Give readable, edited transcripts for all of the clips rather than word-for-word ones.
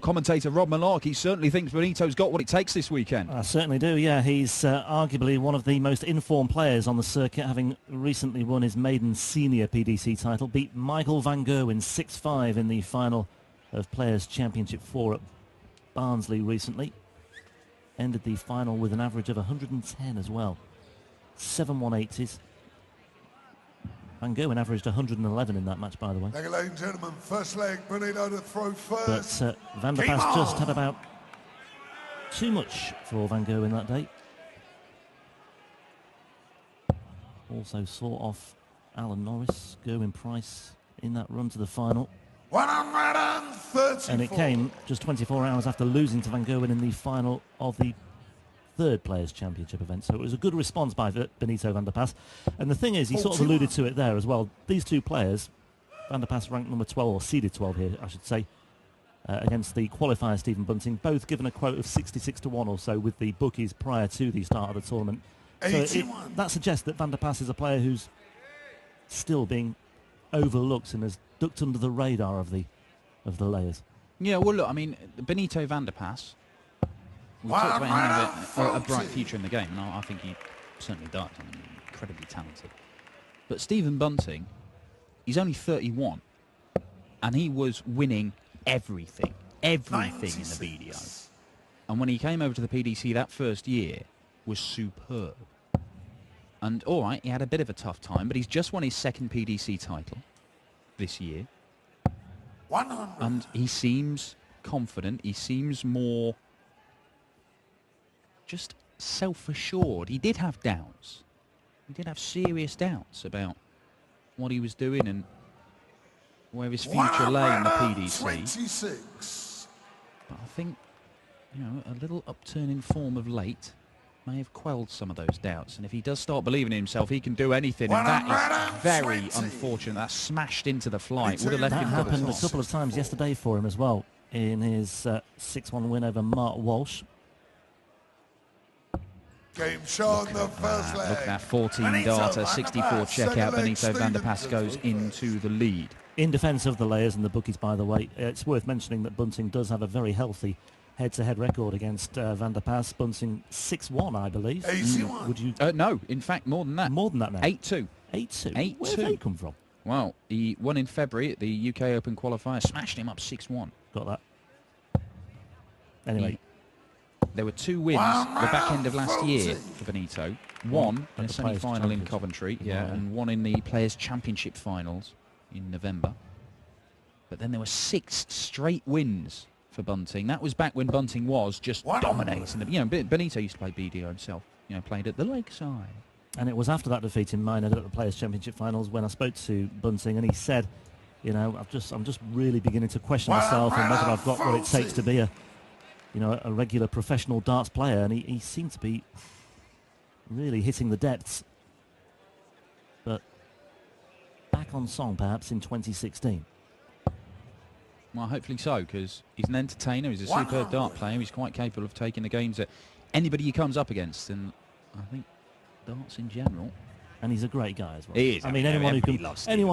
commentator Rob Mallock, he certainly thinks Benito's got what it takes this weekend. I certainly do, yeah. He's arguably one of the most informed players on the circuit, having recently won his maiden senior PDC title, beat Michael van Gerwen 6-5 in the final of Players' Championship 4 at Barnsley recently. Ended the final with an average of 110 as well. 7-1-80s. Van Gerwen averaged 111 in that match, by the way. Thank you, ladies and gentlemen. First leg, Benito to throw first. But Van der Pas just had about too much for Van Gerwen that day. Also saw off Alan Norris, Gerwin Price in that run to the final. 134. And it came just 24 hours after losing to Van Gerwen in the final of the third Players' Championship event. So it was a good response by Benito van der Pas. And the thing is, he sort of alluded to it there as well. These two players, van der Pas ranked number 12, or seeded 12 here, I should say, against the qualifier Stephen Bunting, both given a quote of 66-1 or so with the bookies prior to the start of the tournament. So that suggests that van der Pas is a player who's still being overlooked and has ducked under the radar of the layers. Yeah, well, look, I mean, Benito van der Pas, we talked about him having a bright future in the game, and I think he certainly does. I mean, incredibly talented. But Stephen Bunting, he's only 31, and he was winning everything in the BDO. And when he came over to the PDC that first year, was superb. And all right, he had a bit of a tough time, but he's just won his second PDC title this year. 100. And he seems confident. He seems more just self-assured. He did have doubts. He did have serious doubts about what he was doing and where his future lay in the PDC. 26. But I think, you know, a little upturn in form of late may have quelled some of those doubts. And if he does start believing in himself, he can do anything. And that is very unfortunate. That smashed into the flight. Would have left him. That happened a couple of times yesterday for him as well, in his 6-1 win over Mark Walsh. Game shown the first leg. Look at that 14 darter, 64 checkout. Benito van der Pas goes into the lead. In defence of the layers and the bookies, by the way, it's worth mentioning that Bunting does have a very healthy head-to-head record against van der Pas. Bunting 6-1, I believe. 81. Would you? No, in fact, more than that. More than that now. 8-2. 8-2. Where did they come from? Well, he won in February at the UK Open qualifier, smashed him up 6-1. Got that. Anyway. There were 2 wins the back end of last year for Benito. One in a semi-final in Coventry, and one in the Players' Championship finals in November. But then there were 6 straight wins for Bunting. That was back when Bunting was just dominating. You know, Benito used to play BDO himself. You know, played at the Lakeside. And it was after that defeat in Minehead at the Players' Championship finals when I spoke to Bunting, and he said, you know, I'm just really beginning to question myself and whether I've got what it takes to be a regular professional darts player. And he seemed to be really hitting the depths. But back on song perhaps in 2016. Well, hopefully so, because he's an entertainer, he's a superb dart player, he's quite capable of taking the games that anybody he comes up against, and I think darts in general. And he's a great guy as well. He is. I mean, anyone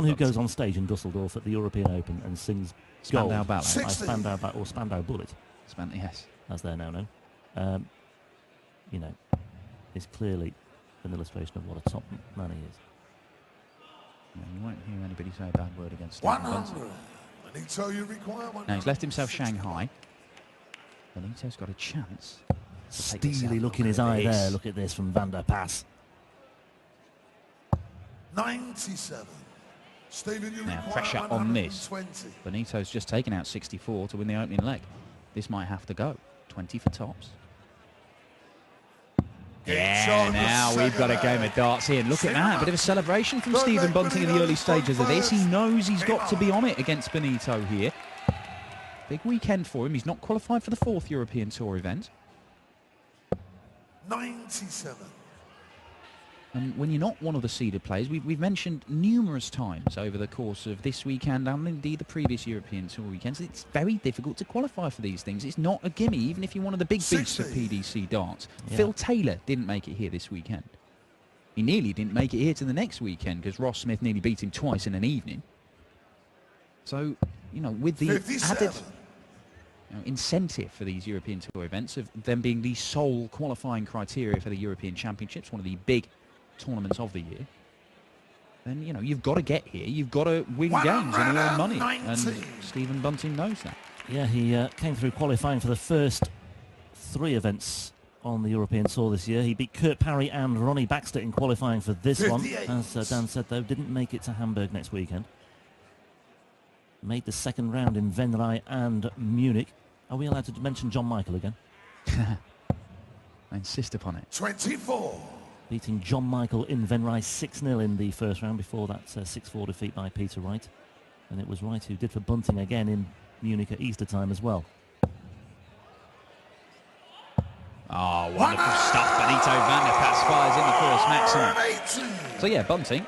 who goes on stage in Dusseldorf at the European Open and sings Spandau Gold Ballet. by Spandau Bullet, Yes. as they're now known, you know, is clearly an illustration of what a top man he is. Yeah, you won't hear anybody say a bad word against Stephen Bunting. Now he's left himself Shanghai. Benito's got a chance. Steely look in his eye there. Look at this from van der Pas. 97. Stephen, now pressure on this. Benito's just taken out 64 to win the opening leg. This might have to go. 20 for tops. Yeah, now we've got a game of darts here. And look at that, a bit of a celebration from Stephen Bunting in the early stages of this. He knows he's got to be on it against Benito here. Big weekend for him. He's not qualified for the 4th European Tour event. 97. And when you're not one of the seeded players, we've mentioned numerous times over the course of this weekend and indeed the previous European Tour weekends, it's very difficult to qualify for these things. It's not a gimme, even if you're one of the big beasts of PDC darts. Yeah. Phil Taylor didn't make it here this weekend. He nearly didn't make it here to the next weekend because Ross Smith nearly beat him twice in an evening. So, you know, with the incentive for these European Tour events of them being the sole qualifying criteria for the European Championships, one of the big tournaments of the year, then, you've got to get here. You've got to win games and earn money. And Stephen Bunting knows that. Yeah, he came through qualifying for the first 3 events on the European Tour this year. He beat Kurt Parry and Ronnie Baxter in qualifying for this one. As Dan said, though, didn't make it to Hamburg next weekend. Made the second round in Venray and Munich. Are we allowed to mention John Michael again? I insist upon it. 24. Beating John Michael in Venray 6-0 in the first round. Before that 6-4 defeat by Peter Wright. And it was Wright who did for Bunting again in Munich at Easter time as well. Oh, wonderful stuff. Benito van der Pas fires in the first maximum. So yeah, Bunting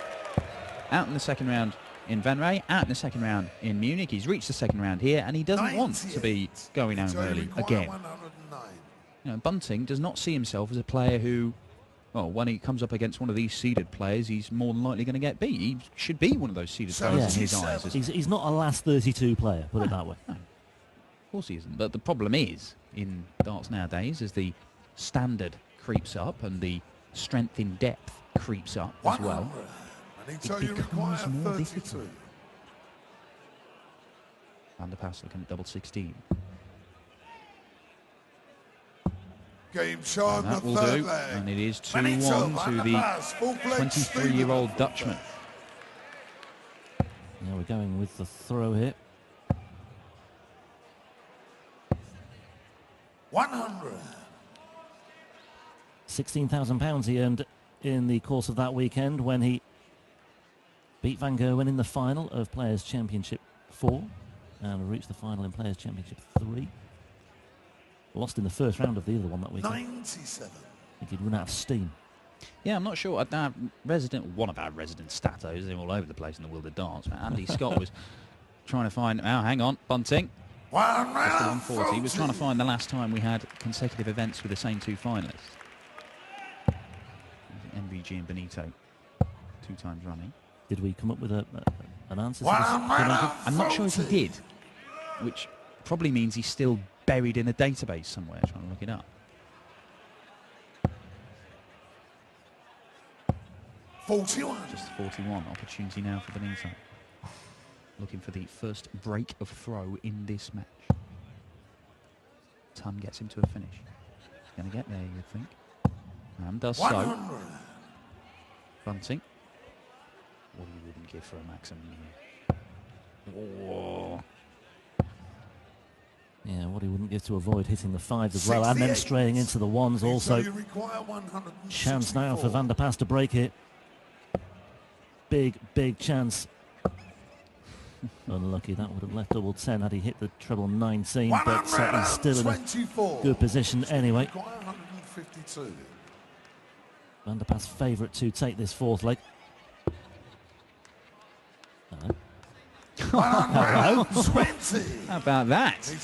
out in the second round in Venray, out in the second round in Munich. He's reached the second round here, and he doesn't want to be going home early again. Bunting does not see himself as a player who, well, when he comes up against one of these seeded players, he's more than likely going to get beat. He should be one of those seeded players in his eyes. He's not a last 32 player, put it that way. No, of course he isn't. But the problem is, in darts nowadays, as the standard creeps up and the strength in depth creeps up as well, it becomes more difficult. Van der Pas looking at double 16. Game shot, that will do, and it is 2-1 to the 23-year-old Dutchman. Now we're going with the throw here. 100. £16,000 he earned in the course of that weekend when he beat Van Gerwen in the final of Players' Championship 4 and reached the final in Players' Championship 3. Lost in the first round of the other one that weekend. 97. I think he'd run out of steam. Yeah, I'm not sure. One of our resident statos, they're all over the place in the world of darts. Andy Scott was trying to find... Oh, hang on, Bunting. 140. He was trying to find the last time we had consecutive events with the same 2 finalists. MVG and Benito, 2 times running. Did we come up with an answer to this? I'm not sure if he did, which probably means he's still buried in a database somewhere trying to look it up. 41. Just 41. Opportunity now for Benito. Looking for the first break of throw in this match. Ton gets him to a finish. He's going to get there, you'd think. And does 100. So. Bunting. What you wouldn't give for a maximum here. Oh. Yeah, what he wouldn't give to avoid hitting the 5s as well, and then straying into the 1s also. Chance now for Van der Pas to break it. Big, big chance. Unlucky, that would have left double 10 had he hit the treble 19, but he's still in a good position anyway. Van der Pas favourite to take this 4th leg. Hello. How about that?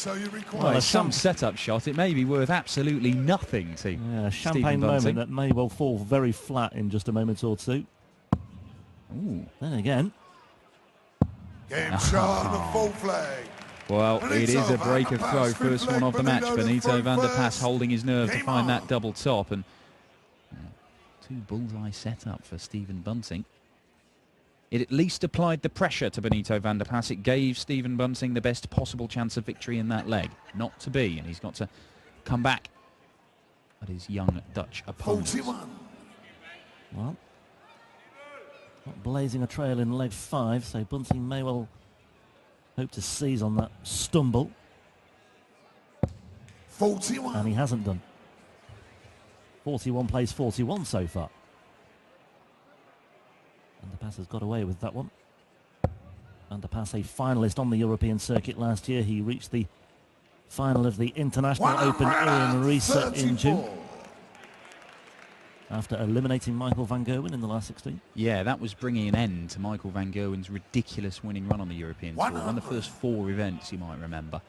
Well, some setup shot. It may be worth absolutely nothing to a champagne moment that may well fall very flat in just a moment or two. Ooh. Then again. Game shot, the full flag. Well, it is a break of throw. First one of the match. Benito van der Pas holding his nerve to find that double top. And 2 bullseye setup for Stephen Bunting. It at least applied the pressure to Benito van der Pas. It gave Stephen Bunting the best possible chance of victory in that leg. Not to be, and he's got to come back at his young Dutch opponent. 41. Well, not blazing a trail in leg 5, so Bunting may well hope to seize on that stumble. 41. And he hasn't done. 41 plays 41 so far. Van der Pas has got away with that one. Van der Pas, a finalist on the European circuit last year. He reached the final of the International Open in Riesa in June, after eliminating Michael van Gerwen in the last 16. Yeah, that was bringing an end to Michael van Gerwen's ridiculous winning run on the European Tour. Won the first 4 events, you might remember.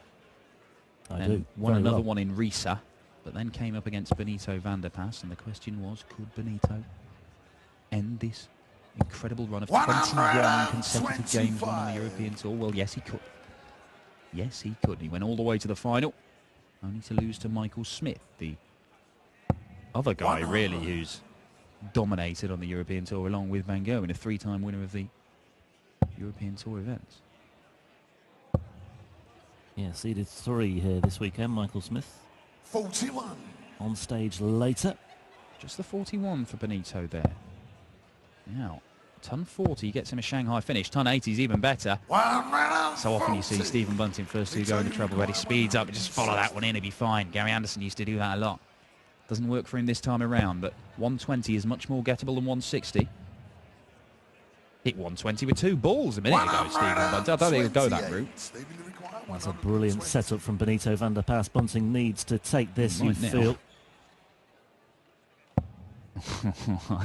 I do. Won another one in Riesa, but then came up against Benito van der Pas, and the question was, could Benito end this incredible run of 21 consecutive games won on the European Tour? Well, yes, he could. Yes, he could. He went all the way to the final, only to lose to Michael Smith, the other guy, really, who's dominated on the European Tour along with Van Gogh, and a 3-time winner of the European Tour events. Yeah, seeded 3 here this weekend, Michael Smith. 41. On stage later. Just the 41 for Benito there. Now, ton 40 gets him a Shanghai finish. Ton 80 is even better. So often you see Stephen Bunting first to go into trouble, where he speeds up and just follow that one in, he'll be fine. Gary Anderson used to do that a lot. Doesn't work for him this time around, but 120 is much more gettable than 160. Hit 120 with 2 balls a minute ago, Stephen Bunting. I don't think he'll go that route. That's a brilliant setup from Benito van der Pas. Bunting needs to take this, you feel.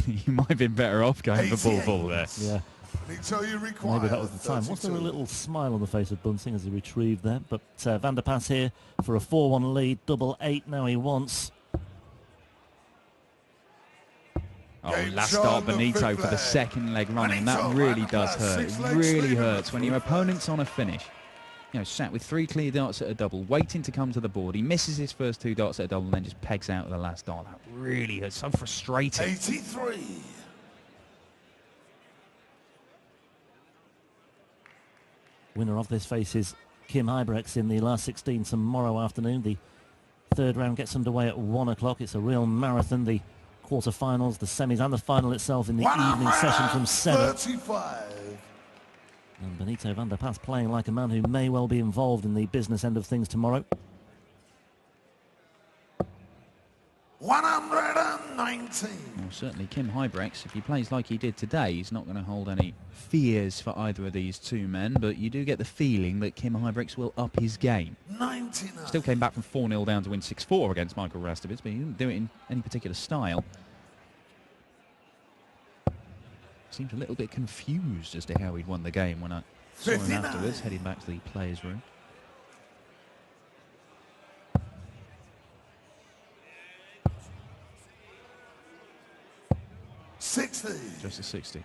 You might have been better off going for ball there. Yeah. Maybe that was the time. Was there a little smile on the face of Bunting as he retrieved that? But Van der Pas here for a 4-1 lead. Double 8 now he wants. Oh, last start Benito for the second leg running, and that really does hurt. It really hurts when your opponent's on a finish. You know, sat with 3 clear darts at a double, waiting to come to the board. He misses his first 2 darts at a double and then just pegs out with the last dart. That really hurts. So frustrating. 83. Winner of this faces Kim Huybrechts in the last 16 tomorrow afternoon. The 3rd round gets underway at 1 o'clock. It's a real marathon. The quarter-finals, the semis and the final itself in the evening session from 7. 35. And Benito van der Pas playing like a man who may well be involved in the business end of things tomorrow. 119. Well, certainly Kim Huybrechts, if he plays like he did today, he's not going to hold any fears for either of these 2 men, but you do get the feeling that Kim Huybrechts will up his game. 99. Still came back from 4-0 down to win 6-4 against Michael Rastovitz, but he didn't do it in any particular style. Seemed a little bit confused as to how he'd won the game when I saw him afterwards, heading back to the players' room. Just a 60.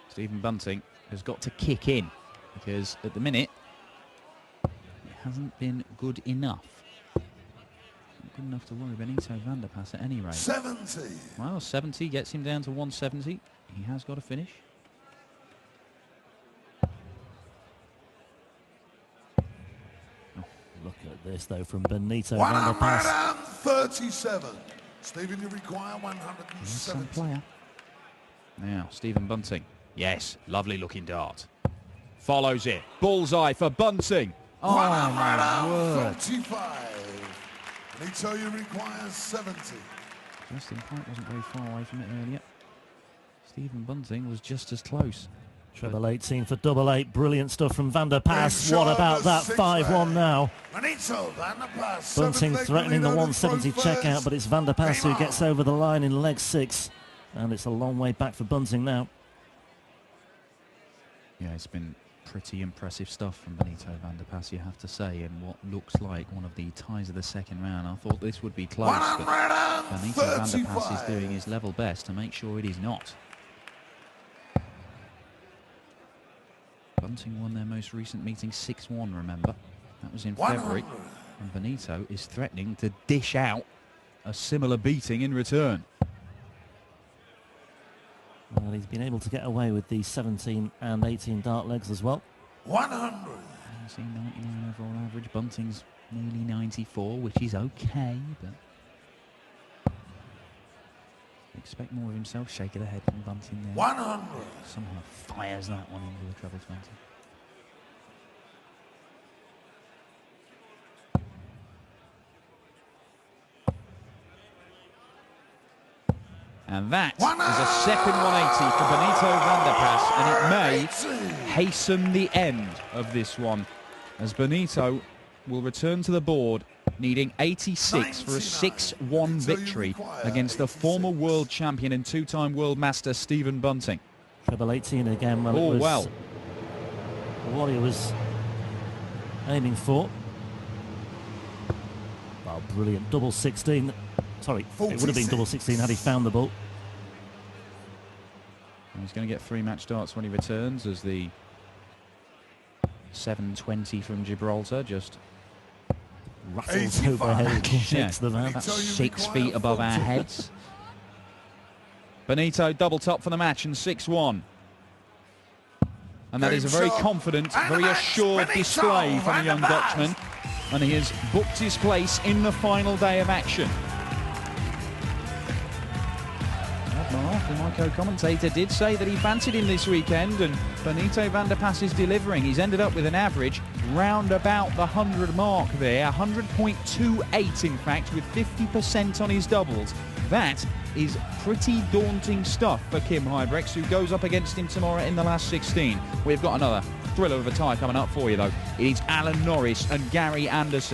Stephen Bunting has got to kick in, because at the minute it hasn't been good enough. Not good enough to worry Benito van der Pas at any rate. 70. Well, 70 gets him down to 170. He has got to finish. Look at this, though, from Benito van der Pas. 137. Stephen, you require 170. Some player. Now, Stephen Bunting. Yes, lovely looking dart. Follows it. Bullseye for Bunting. Oh, my word. 45. Benito, you require 70. Justin Pike wasn't very far away from it earlier. Stephen Bunting was just as close. Treble 18 for double 8. Brilliant stuff from van der Pas. What about that 5-1 now? Benito van der Pas. Bunting threatening the 170 checkout, but it's van der Pas who gets over the line in leg 6. And it's a long way back for Bunting now. Yeah, it's been pretty impressive stuff from Benito van der Pas, you have to say, in what looks like one of the ties of the second round. I thought this would be close, but Benito van der Pas is doing his level best to make sure it is not. Bunting won their most recent meeting 6-1, remember? That was in February. And Benito is threatening to dish out a similar beating in return. Well, he's been able to get away with the 17 and 18 dart legs as well. 100. You see 99 overall average. Bunting's nearly 94, which is okay, but expect more of himself. Shake of the head from Bunting there. 100. Somehow fires that one into the treble 20. And that is a second 180 for Benito van der Pas, and it may hasten the end of this one, as Benito will return to the board needing 86 for a 6-1 victory against the former world champion and 2-time world master Stephen Bunting. Treble 18 again. Well, it was what he was aiming for. Well, brilliant. Double 16. Sorry, 46. It would have been double 16 had he found the ball. And he's going to get 3 match darts when he returns, as the 720 from Gibraltar, just Rattles overhead, shakes the van. about 6 feet above our heads. Benito double top for the match and 6-1. And that is a very confident, very assured display from the young Dutchman. And he has booked his place in the final day of action. My co-commentator did say that he fancied him this weekend, and Benito van der Pas is delivering. He's ended up with an average round about the 100 mark there, 100.28 in fact, with 50% on his doubles. That is pretty daunting stuff for Kim Huybrechts, who goes up against him tomorrow in the last 16. We've got another thriller of a tie coming up for you though. It is Alan Norris and Gary Anderson.